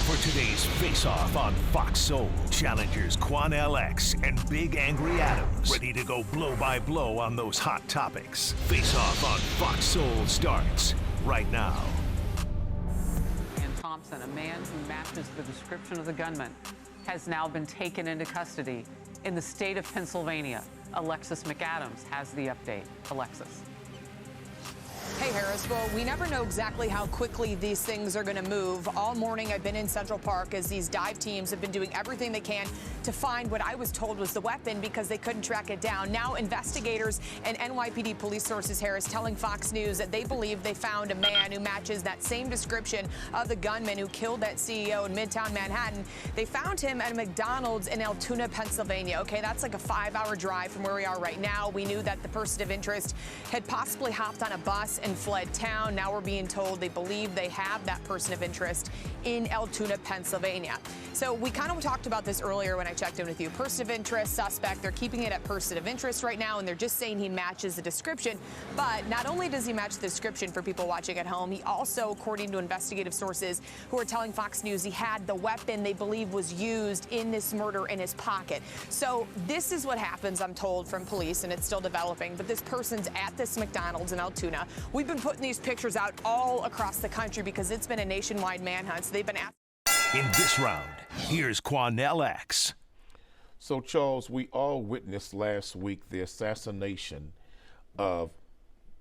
for today's face-off on Fox Soul. Challengers Quan LX and Big Angry Adams, ready to go blow by blow on those hot topics. Face-off on Fox Soul starts right now. Thompson, a man who matches the description of the gunman, has now been taken into custody in the state of Pennsylvania. Alexis McAdams has the update. Alexis. Hey, Harris. Well, we never know exactly how quickly these things are going to move. All morning, I've been in Central Park as these dive teams have been doing everything they can to find what I was told was the weapon because they couldn't track it down. Now, investigators and NYPD police sources, Harris, telling Fox News that they believe they found a man who matches that same description of the gunman who killed that CEO in Midtown Manhattan. They found him at a McDonald's in Altoona, Pennsylvania. Okay, that's like a 5-hour drive from where we are right now. We knew that the person of interest had possibly hopped on a bus and fled town. Now we're being told they believe they have that person of interest in Altoona, Pennsylvania. So we kind of talked about this earlier when I checked in with you. Person of interest, suspect, they're keeping it at person of interest right now, and they're just saying he matches the description. But not only does he match the description for people watching at home, he also, according to investigative sources who are telling Fox News, he had the weapon they believe was used in this murder in his pocket. So this is what happens, I'm told, from police, and it's still developing. But this person's at this McDonald's in Altoona. We've been putting these pictures out all across the country because it's been a nationwide manhunt. So they've been asked. In this round, here's Quan LX. So, Charles, we all witnessed last week the assassination of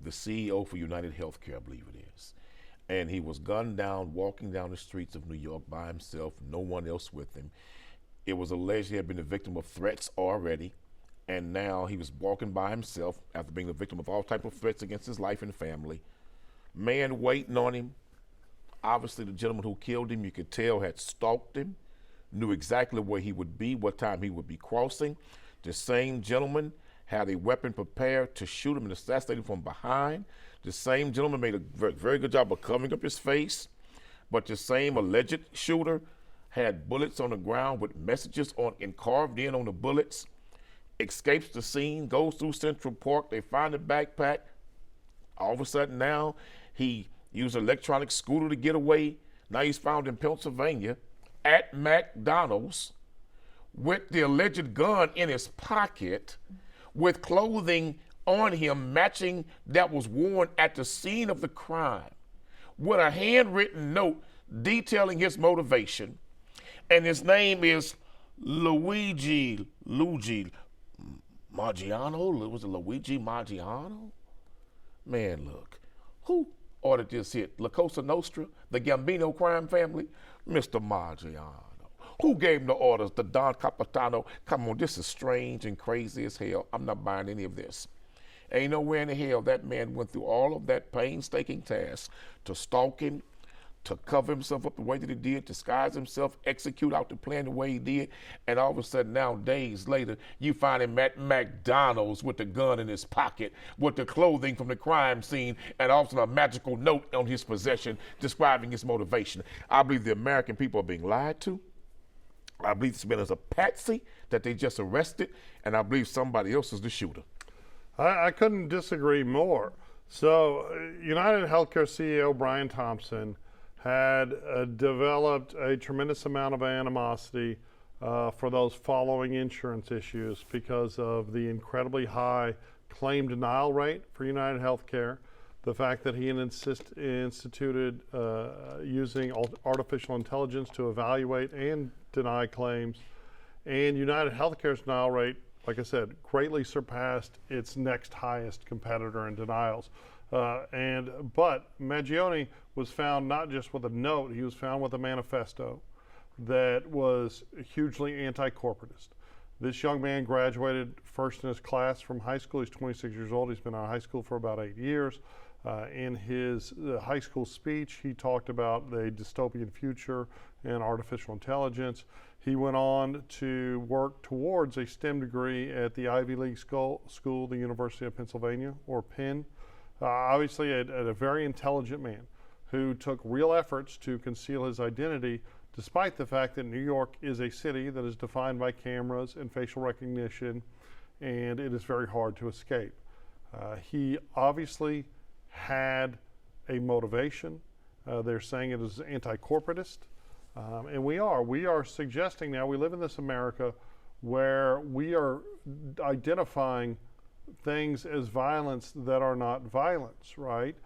the CEO for United HealthCare, I believe it is. And he was gunned down, walking down the streets of New York by himself, no one else with him. It was alleged he had been the victim of threats already, and now he was walking by himself after being the victim of all type of threats against his life and family. Man waiting on him. Obviously, the gentleman who killed him, you could tell, had stalked him, knew exactly where he would be, what time he would be crossing. The same gentleman had a weapon prepared to shoot him and assassinate him from behind. The same gentleman made a very good job of covering up his face, but the same alleged shooter had bullets on the ground with messages on and carved in on the bullets, escapes the scene, goes through Central Park. They find the backpack. All of a sudden now, he used an electronic scooter to get away. Now he's found in Pennsylvania at McDonald's with the alleged gun in his pocket, with clothing on him matching that was worn at the scene of the crime, with a handwritten note detailing his motivation. And his name is Luigi Maggiano. Was it Luigi Maggiano? Man, look, who ordered this hit? La Cosa Nostra, the Gambino crime family? Mr. Maggiano. Who gave him the orders? The Don Capitano? Come on, this is strange and crazy as hell. I'm not buying any of this. Ain't nowhere in the hell that man went through all of that painstaking task to stalk him, to cover himself up the way that he did, disguise himself, execute out the plan the way he did, and all of a sudden now, days later, you find him at McDonald's with the gun in his pocket, with the clothing from the crime scene, and also a magical note on his possession describing his motivation. I believe the American people are being lied to. I believe this man is a patsy that they just arrested, and I believe somebody else is the shooter. I couldn't disagree more. So, United HealthCare CEO Brian Thompson had developed a tremendous amount of animosity for those following insurance issues because of the incredibly high claim denial rate for United HealthCare, the fact that he instituted using artificial intelligence to evaluate and deny claims, and United HealthCare's denial rate, like I said, greatly surpassed its next highest competitor in denials. But Maggioni was found not just with a note, he was found with a manifesto that was hugely anti-corporatist. This young man graduated first in his class from high school. He's 26 years old. He's been out of high school for about 8 years. In his high school speech, he talked about the dystopian future and artificial intelligence. He went on to work towards a STEM degree at the Ivy League school, the University of Pennsylvania, or Penn. Obviously a very intelligent man who took real efforts to conceal his identity, despite the fact that New York is a city that is defined by cameras and facial recognition, and it is very hard to escape. He obviously had a motivation. They're saying it is anti-corporatist. And we are suggesting now, we live in this America where we are identifying things as violence that are not violence, right?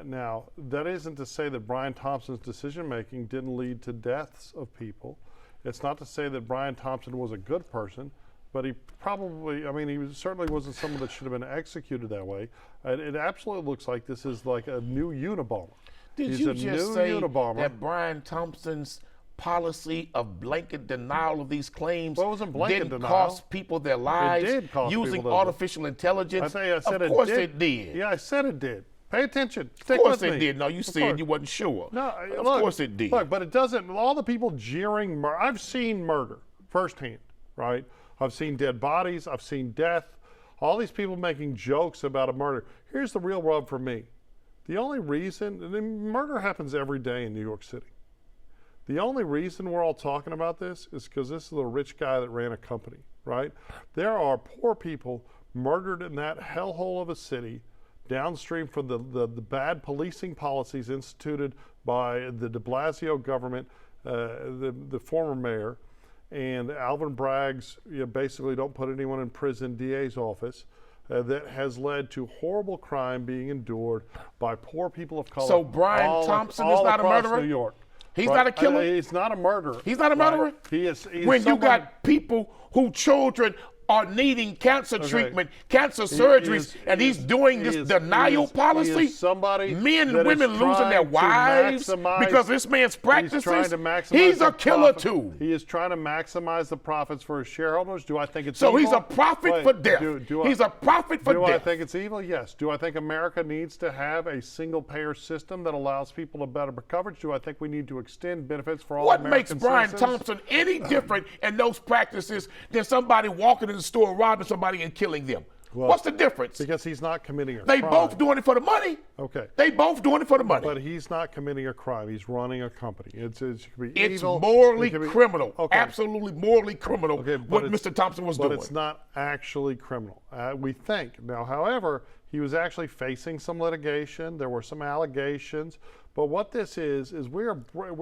Now, that isn't to say that Brian Thompson's decision making didn't lead to deaths of people. It's not to say that Brian Thompson was a good person, but he probably, I mean, he certainly wasn't someone that should have been executed that way. It absolutely looks like this is like a new Unabomber. Did you just say that Brian Thompson's policy of blanket denial of these claims didn't cost people their lives It did cost using people artificial intelligence? I said of course it did. Yeah, I said it did. Pay attention. Stick Of course with it me. did. No, you said you wasn't sure. No, of look, course it did. Look, but it doesn't. All the people jeering murder. I've seen murder firsthand, right? I've seen dead bodies. I've seen death. All these people making jokes about a murder. Here's the real rub for me. The only reason, murder happens every day in New York City. The only reason we're all talking about this is because this is a rich guy that ran a company, right? There are poor people murdered in that hellhole of a city downstream from the bad policing policies instituted by the de Blasio government, the former mayor, and Alvin Bragg's basically don't put anyone in prison DA's office. That has led to horrible crime being endured by poor people of color. So Brian Thompson is not a murderer? New York. He's not a killer? He's not a murderer. He's not a murderer? Right? He is when you got people whose children are needing cancer treatment, cancer surgeries, and he's doing this denial policy. Men and women losing their wives because this man's practices. He's a killer too. He is trying to maximize the profits for his shareholders. Do I think it's so evil? He's a prophet for death. He's a prophet for death. Do I think it's evil? Yes. Do I think America needs to have a single-payer system that allows people to better coverage? Do I think we need to extend benefits for all American citizens? What makes Brian Thompson any different in those practices than somebody walking in the store, robbing somebody and killing them? Well, what's the difference? Because he's not committing a crime. They both doing it for the money. Okay. They both doing it for the money. But he's not committing a crime. He's running a company. It could be it's evil. morally criminal. Okay. Absolutely morally criminal what Mr. Thompson was doing. But it's not actually criminal. We think. Now, however, he was actually facing some litigation. There were some allegations. But what this is we're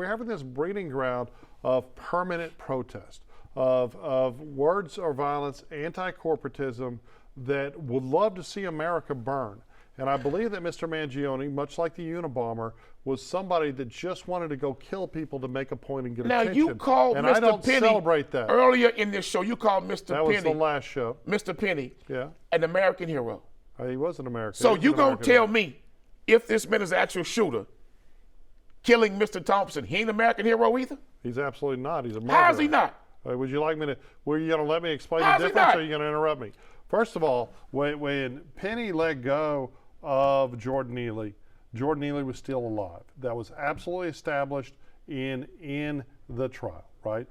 having this breeding ground of permanent protest, of words of violence, anti-corporatism, that would love to see America burn. And I believe that Mr. Mangione, much like the Unabomber, was somebody that just wanted to go kill people to make a point and get attention. Now, you called and Mr. I don't Penny celebrate that. Earlier in this show, you called Mr. That Penny. was the last show. Mr. Penny, yeah, an American hero. He was an American. So you going to tell me if this man is an actual shooter, killing Mr. Thompson, he ain't an American hero either? He's absolutely not. He's a murderer. How is he not? Would you like me to, were you going to let me explain the difference, or are you going to interrupt me? First of all, when Penny let go of Jordan Neely was still alive. That was absolutely established in the trial, right?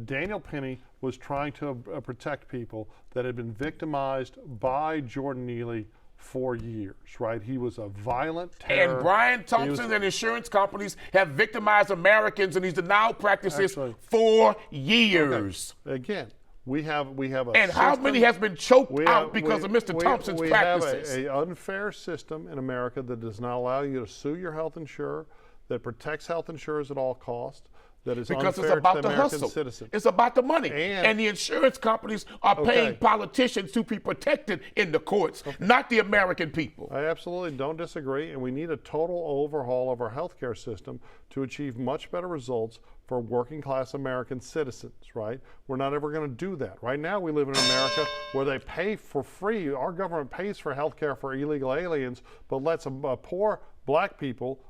Daniel Penny was trying to protect people that had been victimized by Jordan Neely for years, right? He was a violent terror. And Brian Thompson and insurance companies have victimized Americans in these denial practices for years. Okay. Again, we have a and how many has been choked out because of Mr. Thompson's practices? We have an unfair system in America that does not allow you to sue your health insurer, that protects health insurers at all costs, that is because unfair it's about to the the American hustle. citizen. It's about the money. And the insurance companies are paying politicians to be protected in the courts, not the American people. I absolutely don't disagree, and we need a total overhaul of our healthcare system to achieve much better results for working class American citizens, right? We're not ever going to do that. Right now we live in America where they pay for free. Our government pays for healthcare for illegal aliens, but lets poor black people,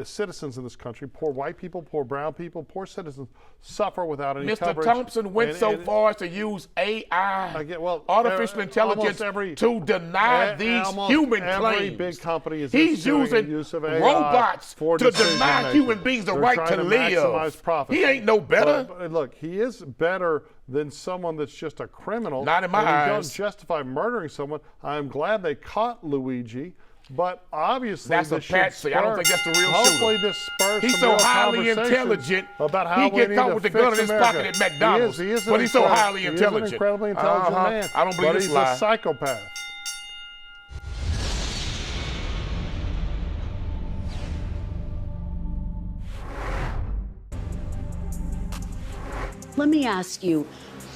citizens in this country, poor white people, poor brown people, poor citizens suffer without any coverage. Mr. Thompson went so far as to use AI, artificial intelligence, to deny these human claims. Every big company is He's using use of AI robots for to deny human beings the right to live. He ain't no better. But look, he is better than someone that's just a criminal. Not in my eyes. You don't justify murdering someone. I'm glad they caught Luigi. But obviously, that's a patsy. I don't think that's the real hopefully shooter. This spurs he's some so highly intelligent. About how he get caught with the gun in his pocket at McDonald's. He is but he's so highly intelligent. He's an incredibly intelligent man. I don't believe this lie. But he's a psychopath. Let me ask you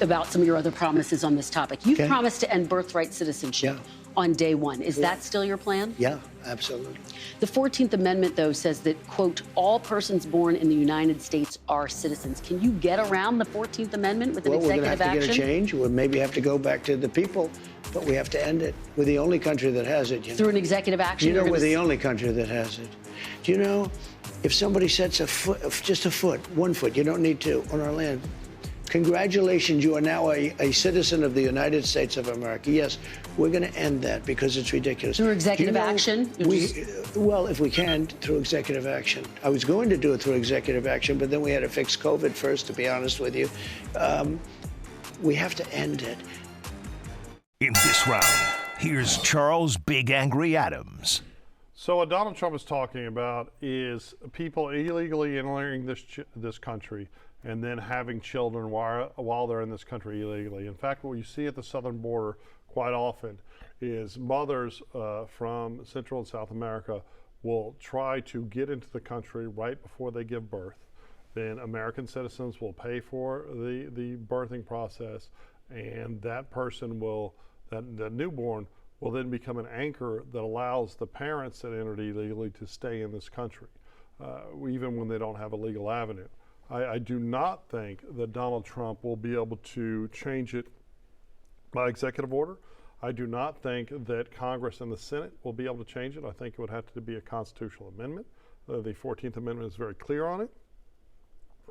about some of your other promises on this topic. You've Okay. promised to end birthright citizenship on day one. Is that still your plan? Yeah, absolutely. The 14th Amendment, though, says that, quote, all persons born in the United States are citizens. Can you get around the 14th Amendment with an Well, we're going to executive have to action? get a change. We'll maybe have to go back to the people, but we have to end it. We're the only country that has it. You know? Through an executive action? You know, you're we're gonna the only country that has it. Do you know, if somebody sets a foot, just a foot, 1 foot, you don't need two, on our land, congratulations, you are now a citizen of the United States of America. Yes, we're going to end that because it's ridiculous. Through executive Do you know, action? Well, if we can, through executive action. I was going to do it through executive action, but then we had to fix COVID first, to be honest with you. We have to end it. In this round, here's Charles Big Angry Adams. So what Donald Trump is talking about is people illegally entering this country and then having children while they're in this country illegally. In fact, what you see at the southern border quite often is mothers from Central and South America will try to get into the country right before they give birth. Then American citizens will pay for the birthing process, and that person will, that newborn will then become an anchor that allows the parents that entered illegally to stay in this country, even when they don't have a legal avenue. I do not think that Donald Trump will be able to change it by executive order. I do not think that Congress and the Senate will be able to change it. I think it would have to be a constitutional amendment. The 14th Amendment is very clear on it.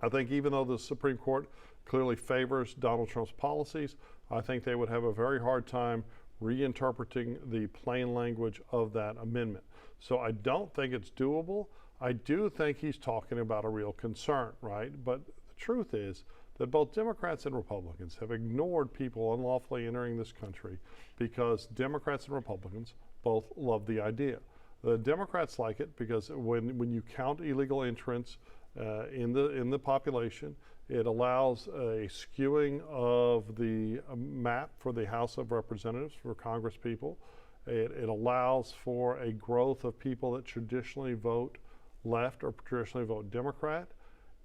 I think even though the Supreme Court clearly favors Donald Trump's policies, I think they would have a very hard time reinterpreting the plain language of that amendment. So I don't think it's doable. I do think he's talking about a real concern, right? But the truth is that both Democrats and Republicans have ignored people unlawfully entering this country because Democrats and Republicans both love the idea. The Democrats like it because when you count illegal entrants in the population, it allows a skewing of the map for the House of Representatives for Congress people. It allows for a growth of people that traditionally vote left or traditionally vote Democrat,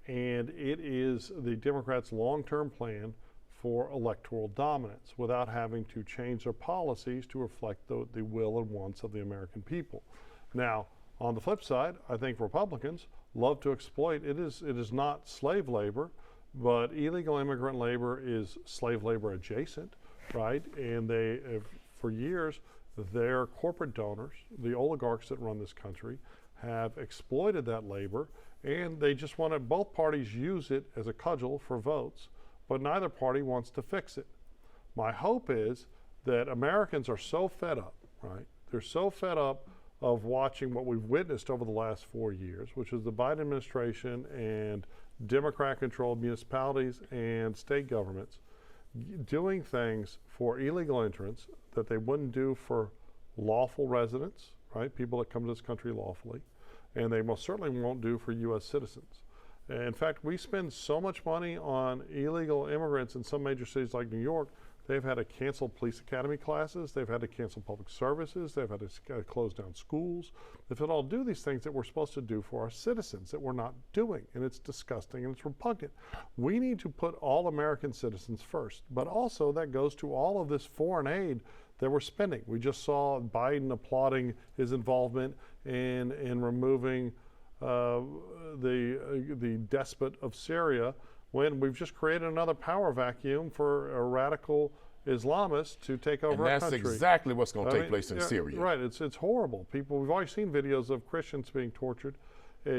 and it is the Democrats' long-term plan for electoral dominance without having to change their policies to reflect the will and wants of the American people. Now, on the flip side, I think Republicans love to exploit. It is not slave labor, but illegal immigrant labor is slave labor adjacent, right? And they have, for years, their corporate donors, the oligarchs that run this country, have exploited that labor, and they just want to, both parties use it as a cudgel for votes, but neither party wants to fix it. My hope is that Americans are so fed up, right? They're so fed up of watching what we've witnessed over the last 4 years, which is the Biden administration and Democrat-controlled municipalities and state governments doing things for illegal entrants that they wouldn't do for lawful residents, right? People that come to this country lawfully, and they most certainly won't do for U.S. citizens. In fact, we spend so much money on illegal immigrants in some major cities like New York. They've had to cancel police academy classes. They've had to cancel public services. They've had to close down schools. They've had to all do these things that we're supposed to do for our citizens that we're not doing, and it's disgusting and it's repugnant. We need to put all American citizens first, but also that goes to all of this foreign aid that we're spending. We just saw Biden applauding his involvement in removing the despot of Syria, when we've just created another power vacuum for a radical Islamists to take over our country. And that's exactly what's going to take place in Syria. Right, it's horrible. We've already seen videos of Christians being tortured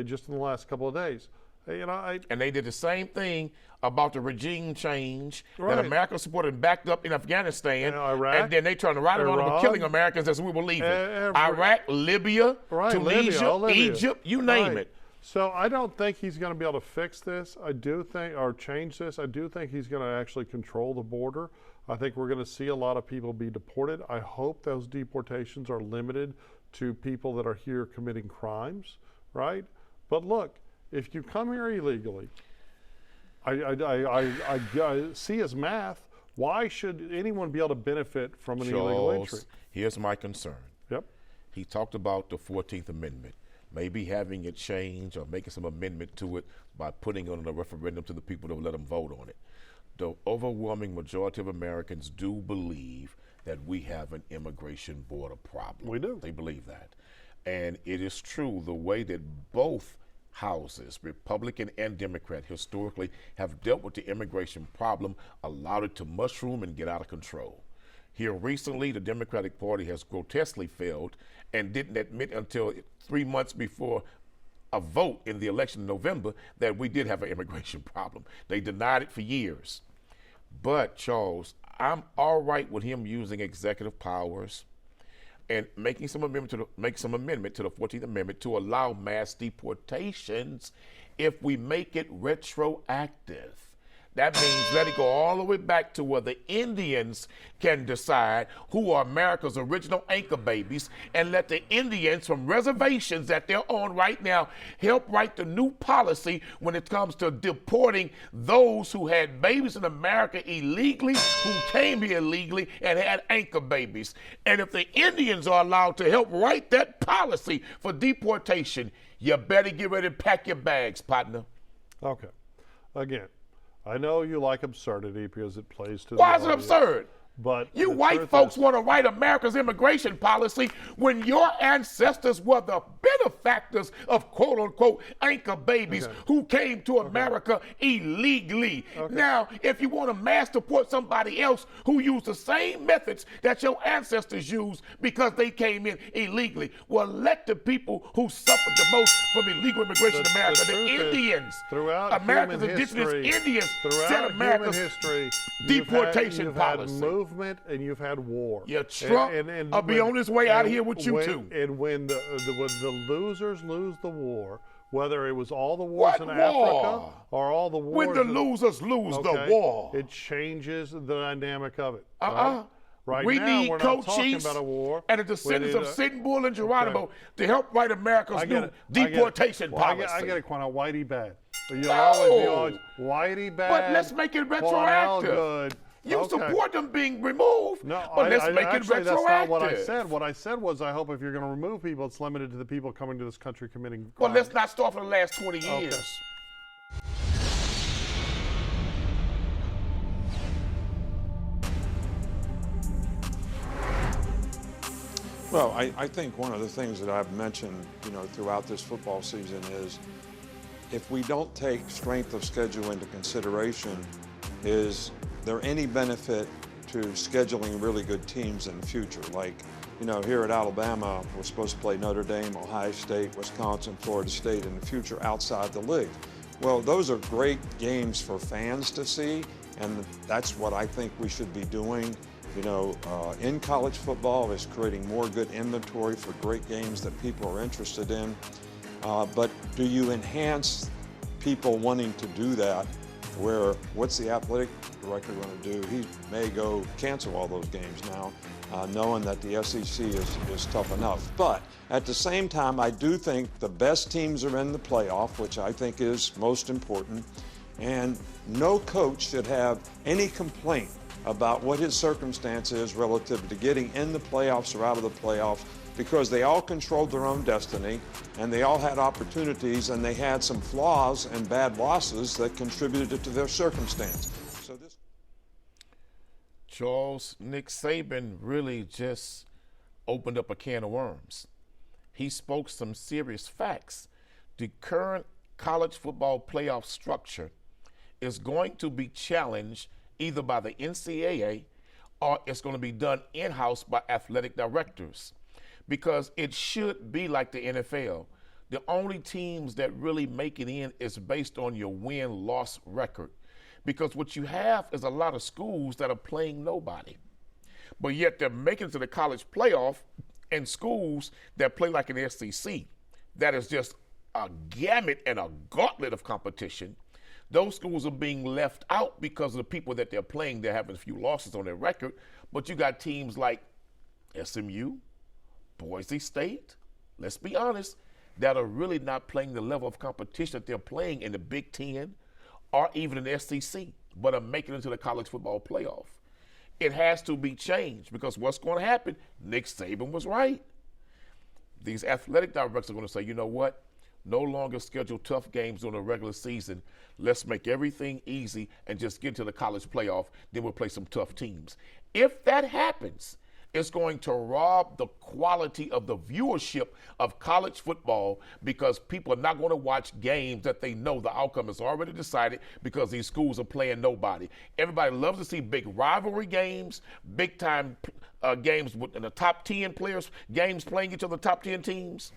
just in the last couple of days. And they did the same thing about the regime change that America supported and backed up in Afghanistan. Iraq, and then they turned right around and were killing Americans as we were leaving. Iraq, Libya, Tunisia, Egypt, you name it. So I don't think he's going to be able to fix this. I do think, or change this. I do think he's going to actually control the border. I think we're going to see a lot of people be deported. I hope those deportations are limited to people that are here committing crimes, right? But look, if you come here illegally, I see as math. Why should anyone be able to benefit from an illegal entry? Here's my concern. Yep. He talked about the 14th Amendment. maybe having it changed or making some amendment to it by putting it on a referendum to the people to let them vote on it. The overwhelming majority of Americans do believe that we have an immigration border problem. We do. They believe that. And it is true, the way that both houses, Republican and Democrat, historically have dealt with the immigration problem, allowed it to mushroom and get out of control. Here recently, the Democratic Party has grotesquely failed and didn't admit until 3 months before a vote in the election in November that we did have an immigration problem. They denied it for years. But, Charles, I'm all right with him using executive powers and making some amendment to the 14th Amendment to allow mass deportations if we make it retroactive. That means let it go all the way back to where the Indians can decide who are America's original anchor babies, and let the Indians from reservations that they're on right now help write the new policy when it comes to deporting those who had babies in America illegally, who came here illegally and had anchor babies. And if the Indians are allowed to help write that policy for deportation, you better get ready to pack your bags, partner. Okay. Again, I know you like absurdity because it plays to Why the is it audience, absurd? But you the white truth folks is- want to write America's immigration policy when your ancestors were the benefactors of quote-unquote anchor babies who came to America illegally. Now, if you want to mass deport somebody else who used the same methods that your ancestors used because they came in illegally, well, let the people who suffered the most from illegal immigration in America, the truth is, Indians, throughout America's human indigenous history, Indians, throughout set America's human history, deportation you've policy. had movement and you've had war. Yeah, Trump will be on his way out of here with you too. And when the losers lose the war, whether it was all the What wars in war? Africa or all the wars, When the losers lose the war. it changes the dynamic of it. Uh-uh. Right We now, need we're Coach not talking Chiefs about a war. and the descendants of Sitting Bull and Geronimo Okay. to help write America's new deportation policy. I get it, Quanell. Whitey bad. You'll No. always be Whitey bad. But let's make it Quanell retroactive. good. You Okay. support them being removed, No, but let's make it actually, retroactive. that's not what I said. What I said was, I hope if you're going to remove people, it's limited to the people coming to this country committing crimes. Well, let's not start for the last 20 years. Okay. Well, I think one of the things that I've mentioned, throughout this football season is if we don't take strength of schedule into consideration, is there any benefit to scheduling really good teams in the future? Like, here at Alabama, we're supposed to play Notre Dame, Ohio State, Wisconsin, Florida State in the future outside the league. Well, those are great games for fans to see, and that's what I think we should be doing. In college football is creating more good inventory for great games that people are interested in. But do you enhance people wanting to do that? What's the athletic director going to do? He may go cancel all those games now, knowing that the SEC is tough enough. But at the same time, I do think the best teams are in the playoff, which I think is most important. And no coach should have any complaint about what his circumstance is relative to getting in the playoffs or out of the playoffs, because they all controlled their own destiny and they all had opportunities and they had some flaws and bad losses that contributed to their circumstance. So this Charles, Nick Saban really just opened up a can of worms. He spoke some serious facts. The current college football playoff structure is going to be challenged either by the NCAA or it's going to be done in-house by athletic directors, because it should be like the NFL. The only teams that really make it in is based on your win-loss record, because what you have is a lot of schools that are playing nobody, but yet they're making it to the college playoff, and schools that play like an SEC that is just a gamut and a gauntlet of competition. Those schools are being left out because of the people that they're playing. They're having a few losses on their record. But you got teams like SMU, Boise State, let's be honest, that are really not playing the level of competition that they're playing in the Big Ten or even in the SEC, but are making it into the college football playoff. It has to be changed, because what's going to happen, Nick Saban was right. these athletic directors are going to say, you know what? No longer schedule tough games during the regular season. Let's make everything easy and just get to the college playoff. Then we'll play some tough teams. If that happens, it's going to rob the quality of the viewership of college football, because people are not going to watch games that they know the outcome is already decided because these schools are playing nobody. Everybody loves to see big rivalry games, big time games with the top 10 players, games playing each other, top 10 teams.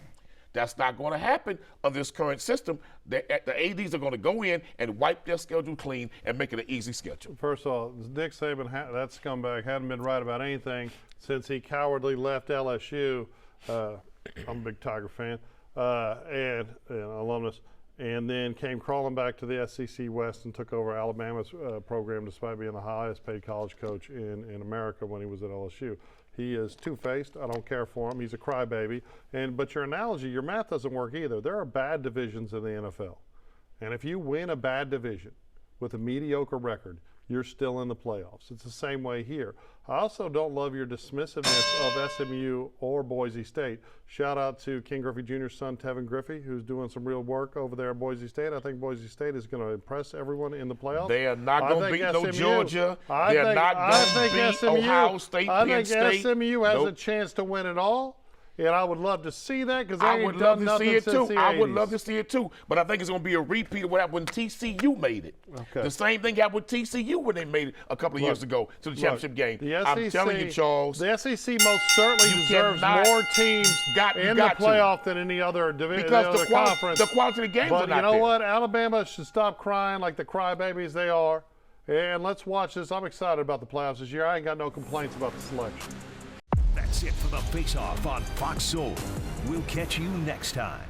That's not going to happen under this current system. The ADs are going to go in and wipe their schedule clean and make it an easy schedule. First of all, Nick Saban, that scumbag, hadn't been right about anything since he cowardly left LSU. I'm a big Tiger fan and alumnus, and then came crawling back to the SEC West and took over Alabama's program despite being the highest paid college coach in America when he was at LSU. He is two-faced. I don't care for him. He's a crybaby. But your analogy, your math doesn't work either. There are bad divisions in the NFL. And if you win a bad division with a mediocre record, you're still in the playoffs. It's the same way here. I also don't love your dismissiveness of SMU or Boise State. Shout out to King Griffey Jr.'s son, Tevin Griffey, who's doing some real work over there at Boise State. I think Boise State is going to impress everyone in the playoffs. They are not going to beat no Georgia. They are not going to beat Ohio State, Penn State. I think SMU has a chance to win it all. And I would love to see that, because I would love to see it too. I would love to see it too. But I think it's going to be a repeat of what happened when TCU made it. Okay. The same thing happened with TCU when they made it a couple of years ago to the championship game. The SEC, I'm telling you, Charles. The SEC most certainly deserves more teams in the playoff than any other division, because the conference. The quality of the games are not there. But you know what? Alabama should stop crying like the crybabies they are. And let's watch this. I'm excited about the playoffs this year. I ain't got no complaints about the selection. That's it for the Face Off on Fox Soul. We'll catch you next time.